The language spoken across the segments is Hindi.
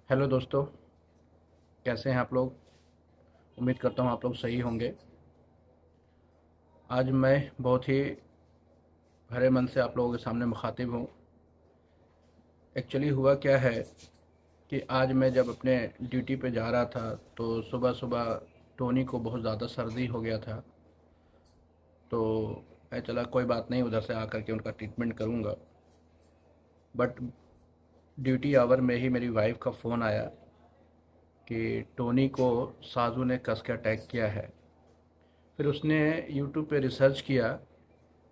हेलो दोस्तों, कैसे हैं आप लोग। उम्मीद करता हूँ आप लोग सही होंगे। आज मैं बहुत ही भरे मन से आप लोगों के सामने मुखातिब हूँ। एक्चुअली हुआ क्या है कि आज मैं जब अपने ड्यूटी पे जा रहा था तो सुबह सुबह टोनी को बहुत ज़्यादा सर्दी हो गया था। तो मैं चला कोई बात नहीं, उधर से आकर के उनका ट्रीटमेंट करूँगा। बट ड्यूटी आवर में ही मेरी वाइफ का फ़ोन आया कि टोनी को साजू ने कस के अटैक किया है। फिर उसने यूट्यूब पे रिसर्च किया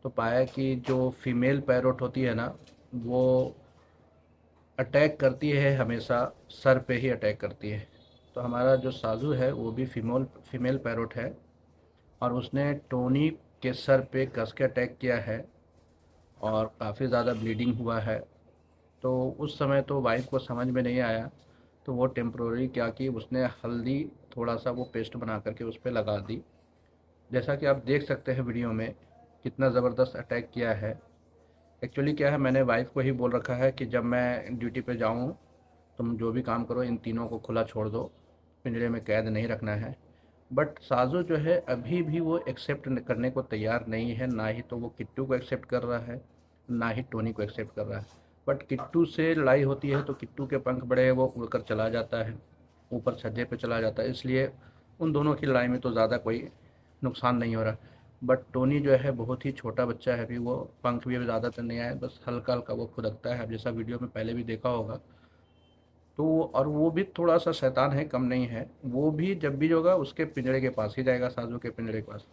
तो पाया कि जो फीमेल पैरोट होती है ना, वो अटैक करती है हमेशा सर पे ही अटैक करती है। तो हमारा जो साजू है वो भी फीमेल पैरोट है और उसने टोनी के सर पे कस के अटैक किया है और काफ़ी ज़्यादा ब्लीडिंग हुआ है। तो उस समय तो वाइफ को समझ में नहीं आया, तो वो टेम्प्रोरी क्या कि उसने हल्दी थोड़ा सा वो पेस्ट बना करके उस पर लगा दी। जैसा कि आप देख सकते हैं वीडियो में कितना ज़बरदस्त अटैक किया है। एक्चुअली क्या है, मैंने वाइफ को ही बोल रखा है कि जब मैं ड्यूटी पे जाऊँ तुम जो भी काम करो इन तीनों को खुला छोड़ दो, पिंजरे में कैद नहीं रखना है। बट साजो जो है अभी भी वो एक्सेप्ट करने को तैयार नहीं है, ना ही तो वो किट्टू को एक्सेप्ट कर रहा है, ना ही टोनी को एक्सेप्ट कर रहा है। बट किट्टू से लड़ाई होती है तो किट्टू के पंख बड़े हैं, वो उड़कर चला जाता है, ऊपर छज्जे पे चला जाता है, इसलिए उन दोनों की लड़ाई में तो ज़्यादा कोई नुकसान नहीं हो रहा। बट टोनी जो है बहुत ही छोटा बच्चा है, अभी वो पंख भी अभी ज़्यादातर नहीं आया, बस हल्का हल्का वो खुदकता है, अब जैसा वीडियो में पहले भी देखा होगा। तो और वो भी थोड़ा सा शैतान है, कम नहीं है। वो भी जब भी होगा उसके पिंजरे के पास ही जाएगा, साजू के पिंजरे के पास।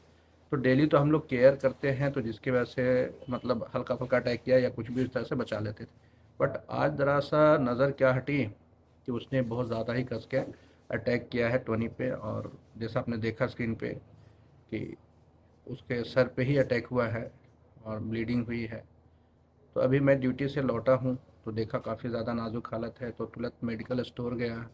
तो डेली तो हम लोग केयर करते हैं, तो जिसकी वजह से मतलब हल्का फुल्का अटैक किया या कुछ भी इस तरह से बचा लेते थे। बट आज ज़रा सा नज़र क्या हटी कि उसने बहुत ज़्यादा ही कस के अटैक किया है टोनी पे, और जैसा आपने देखा स्क्रीन पे कि उसके सर पे ही अटैक हुआ है और ब्लीडिंग हुई है। तो अभी मैं ड्यूटी से लौटा हूँ तो देखा काफ़ी ज़्यादा नाजुक हालत है, तो तुरंत मेडिकल स्टोर गया।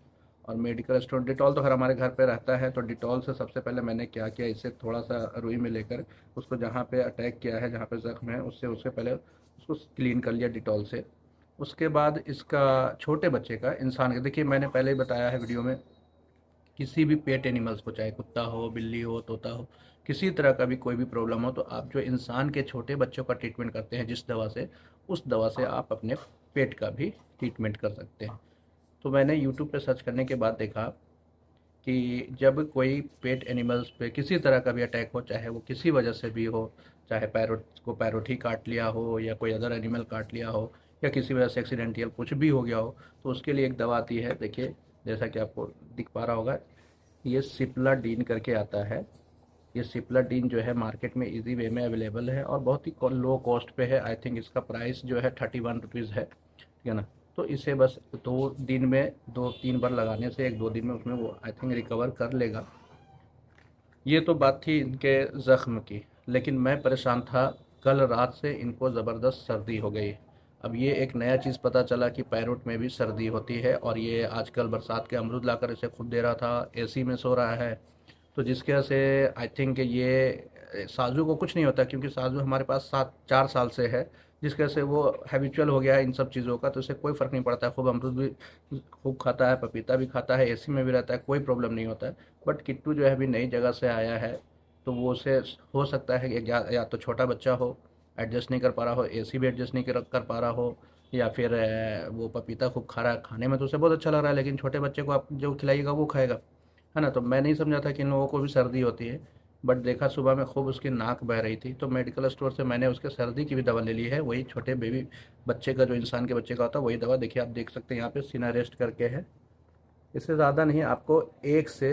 और मेडिकल स्टोर डिटॉल तो हर हमारे घर पे रहता है, तो डिटॉल से सबसे पहले मैंने क्या किया, इसे थोड़ा सा रुई में लेकर उसको जहाँ पे अटैक किया है, जहाँ पे ज़ख्म है, उससे उससे पहले उसको क्लीन कर लिया डिटॉल से। उसके बाद इसका छोटे बच्चे का इंसान का, देखिए मैंने पहले ही बताया है वीडियो में, किसी भी पेट एनिमल्स को, चाहे कुत्ता हो, बिल्ली हो, तोता हो, किसी तरह का भी कोई भी प्रॉब्लम हो, तो आप जो इंसान के छोटे बच्चों का ट्रीटमेंट करते हैं जिस दवा से, उस दवा से आप अपने पेट का भी ट्रीटमेंट कर सकते हैं। तो मैंने यूट्यूब पे सर्च करने के बाद देखा कि जब कोई पेट एनिमल्स पे किसी तरह का भी अटैक हो, चाहे वो किसी वजह से भी हो, चाहे पैरोट को पैरोट ही काट लिया हो या कोई अदर एनिमल काट लिया हो या किसी वजह से एक्सीडेंटल कुछ भी हो गया हो, तो उसके लिए एक दवा आती है। देखिए जैसा कि आपको दिख पा रहा होगा, ये सिप्लाडीन करके आता है। ये सिप्लाडीन जो है मार्केट में इजी वे में अवेलेबल है और बहुत ही लो कॉस्ट पे है। आई थिंक इसका प्राइस जो है 31 रुपीज़ है, ठीक है ना। तो इसे बस 2 दिन में 2-3 बार लगाने से 1-2 दिन में उसमें वो आई थिंक रिकवर कर लेगा। ये तो बात थी इनके ज़ख्म की, लेकिन मैं परेशान था, कल रात से इनको ज़बरदस्त सर्दी हो गई। अब ये एक नया चीज़ पता चला कि पैरोट में भी सर्दी होती है, और ये आजकल बरसात के अमरूद लाकर इसे खुद दे रहा था, एसी में सो रहा है। तो जिसकी वजह से आई थिंक ये साजू को कुछ नहीं होता, क्योंकि साजू हमारे पास 4 साल से है, जिसकी वजह से वो हैबिचुअल हो गया है इन सब चीज़ों का, तो उसे कोई फ़र्क नहीं पड़ता है। खूब अमरूद भी खूब खाता है, पपीता भी खाता है, एसी में भी रहता है, कोई प्रॉब्लम नहीं होता है। बट किट्टू जो है अभी नई जगह से आया है, तो वो उसे हो सकता है कि या तो छोटा बच्चा हो, एडजस्ट नहीं कर पा रहा हो, एसी भी एडजस्ट नहीं कर पा रहा हो, या फिर वो पपीता खूब खा रहा है, खाने में तो उसे बहुत अच्छा लग रहा है, लेकिन छोटे बच्चे को आप जो खिलाइएगा वो खाएगा, है ना। तो मैं नहीं समझा था कि इन लोगों को भी सर्दी होती है। बट देखा सुबह में खूब उसकी नाक बह रही थी, तो मेडिकल स्टोर से मैंने उसके सर्दी की भी दवा ले ली है, वही छोटे बेबी बच्चे का, जो इंसान के बच्चे का होता है वही दवा। देखिए आप देख सकते हैं यहाँ पे सीना रेस्ट करके है। इससे ज़्यादा नहीं, आपको 1 से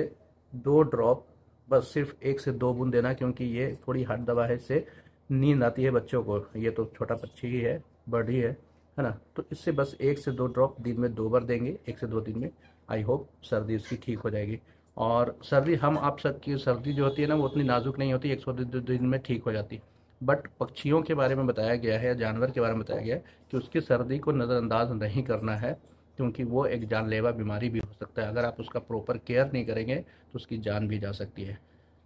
2 ड्रॉप, बस सिर्फ 1 से 2 बूंद देना, क्योंकि ये थोड़ी हार्ड दवा है, इससे नींद आती है बच्चों को। ये तो छोटा पक्षी ही है, बर्ड ही है ना। तो इससे बस 1 से 2 ड्रॉप दिन में 2 बार देंगे, 1 से 2 दिन में। आई होप सर्दी इसकी ठीक हो जाएगी। और सर्दी, हम आप सबकी सर्दी जो होती है ना, वो उतनी नाजुक नहीं होती, 1 से 2 दिन में ठीक हो जाती। बट पक्षियों के बारे में बताया गया है, जानवर के बारे में बताया गया है कि उसकी सर्दी को नज़रअंदाज नहीं करना है, क्योंकि वो एक जानलेवा बीमारी भी हो सकता है। अगर आप उसका प्रॉपर केयर नहीं करेंगे तो उसकी जान भी जा सकती है।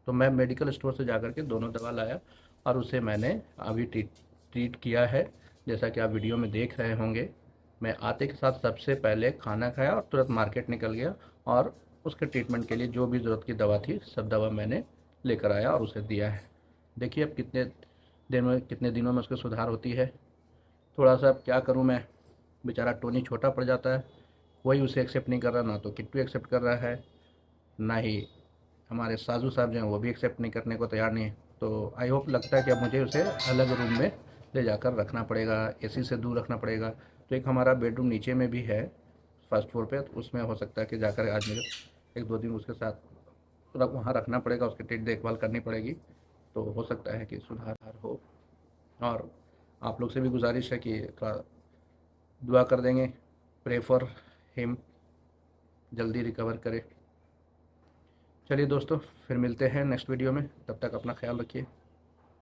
तो मैं मेडिकल स्टोर से जाकर के दोनों दवा लाया और उसे मैंने अभी ट्रीट ट्रीट किया है, जैसा कि आप वीडियो में देख रहे होंगे। मैं आते के साथ सबसे पहले खाना खाया और तुरंत मार्केट निकल गया, और उसके ट्रीटमेंट के लिए जो भी ज़रूरत की दवा थी सब दवा मैंने लेकर आया और उसे दिया है। देखिए अब कितने दिनों में उसकी सुधार होती है। थोड़ा सा अब क्या करूँ मैं, बेचारा टोनी छोटा पड़ जाता है, कोई उसे एक्सेप्ट नहीं कर रहा, ना तो किट्टू एक्सेप्ट कर रहा है, ना ही हमारे साजू साहब जो हैं वो भी एक्सेप्ट नहीं करने को तैयार नहीं है। तो आई होप, लगता है कि अब मुझे उसे अलग रूम में ले जाकर रखना पड़ेगा, एसी से दूर रखना पड़ेगा। तो एक हमारा बेडरूम नीचे में भी है फर्स्ट फ्लोर पे, तो उसमें हो सकता है कि जाकर आज मुझे 1-2 दिन उसके साथ वहाँ रखना पड़ेगा, उसकी देखभाल करनी पड़ेगी। तो हो सकता है कि सुधार हो। और आप लोग से भी गुजारिश है कि थोड़ा दुआ कर देंगे, प्रे फॉर हिम, जल्दी रिकवर करे। चलिए दोस्तों, फिर मिलते हैं नेक्स्ट वीडियो में, तब तक अपना ख्याल रखिए।